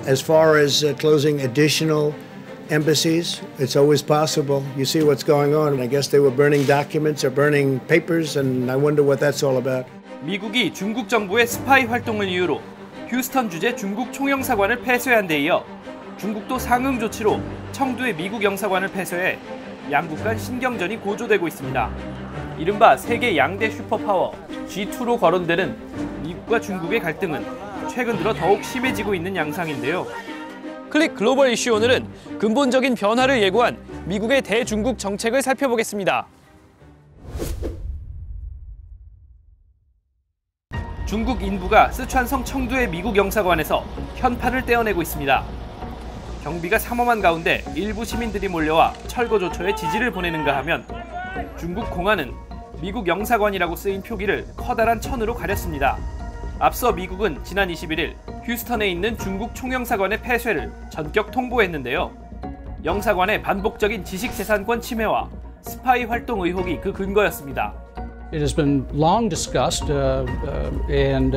As far as closing additional embassies, it's always possible. You see what's going on. I guess they were burning documents or burning papers, and I wonder what that's all about. 미국이 중국 정부의 스파이 활동을 이유로 휴스턴 주재 중국 총영사관을 폐쇄한 데 이어 중국도 상응 조치로 청두의 미국 영사관을 폐쇄해 양국 간 신경전이 고조되고 있습니다. 이른바 세계 양대 슈퍼파워 G2로 거론되는 미국과 중국의 갈등은 최근 들어 더욱 심해지고 있는 양상인데요. 클릭 글로벌 이슈 오늘은 근본적인 변화를 예고한 미국의 대중국 정책을 살펴보겠습니다. 중국 인부가 쓰촨성 청두의 미국 영사관에서 현판을 떼어내고 있습니다. 경비가 삼엄한 가운데 일부 시민들이 몰려와 철거 조처에 지지를 보내는가 하면 중국 공안은 미국 영사관이라고 쓰인 표기를 커다란 천으로 가렸습니다. 앞서 미국은 지난 21일 휴스턴에 있는 중국 총영사관의 폐쇄를 전격 통보했는데요. 영사관의 반복적인 지식재산권 침해와 스파이 활동 의혹이 그 근거였습니다. It has been long discussed and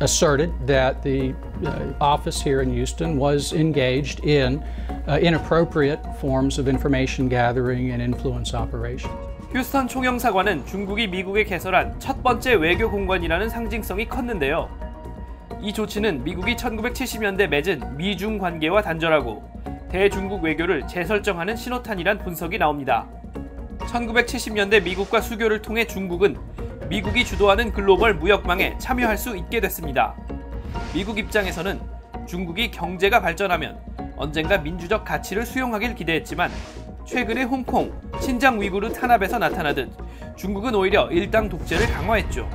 asserted that the office here in Houston was engaged in inappropriate forms of information gathering and influence operations. 휴스턴 총영사관은 중국이 미국에 개설한 첫 번째 외교 공관이라는 상징성이 컸는데요. 이 조치는 미국이 1970년대 맺은 미중 관계와 단절하고 대중국 외교를 재설정하는 신호탄이란 분석이 나옵니다. 1970년대 미국과 수교를 통해 중국은 미국이 주도하는 글로벌 무역망에 참여할 수 있게 됐습니다. 미국 입장에서는 중국이 경제가 발전하면 언젠가 민주적 가치를 수용하길 기대했지만 최근의 홍콩, 신장 위구르 탄압에서 나타나듯 중국은 오히려 일당 독재를 강화했죠.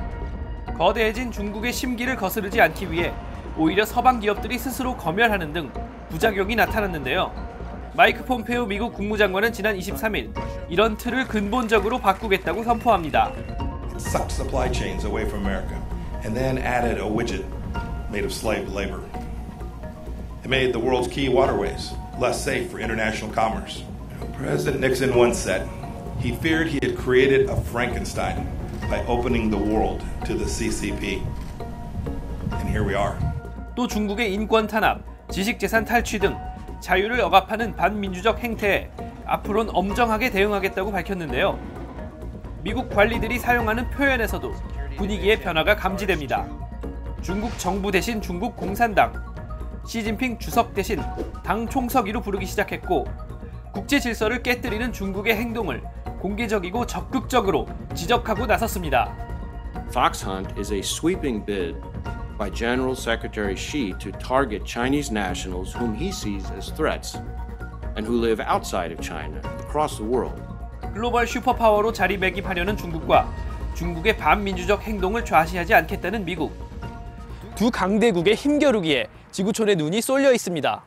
거대해진 중국의 심기를 거스르지 않기 위해 오히려 서방 기업들이 스스로 검열하는 등 부작용이 나타났는데요. 마이크 폼페오 미국 국무장관은 지난 23일 이런 틀을 근본적으로 바꾸겠다고 선포합니다. Sucked supply chains away from America and then added a widget made of slave labor. It made the world's key waterways less safe for international commerce. President Nixon once said he feared he had created a Frankenstein by opening the world to the CCP. And here we are. 또 중국의 인권 탄압, 지식재산 탈취 등 자유를 억압하는 반민주적 행태에 앞으로는 엄정하게 대응하겠다고 밝혔는데요. 미국 관리들이 사용하는 표현에서도 분위기의 변화가 감지됩니다. 중국 정부 대신 중국 공산당, 시진핑 주석 대신 당 총서기로 부르기 시작했고 국제 질서를 깨뜨리는 중국의 행동을 공개적이고 적극적으로 지적하고 나섰습니다. Fox Hunt is a sweeping bid by General Secretary Xi to target Chinese nationals whom he sees as threats and who live outside of China across the world. 글로벌 슈퍼파워로 자리매김하려는 중국과 중국의 반민주적 행동을 좌시하지 않겠다는 미국. 두 강대국의 힘겨루기에 지구촌의 눈이 쏠려 있습니다.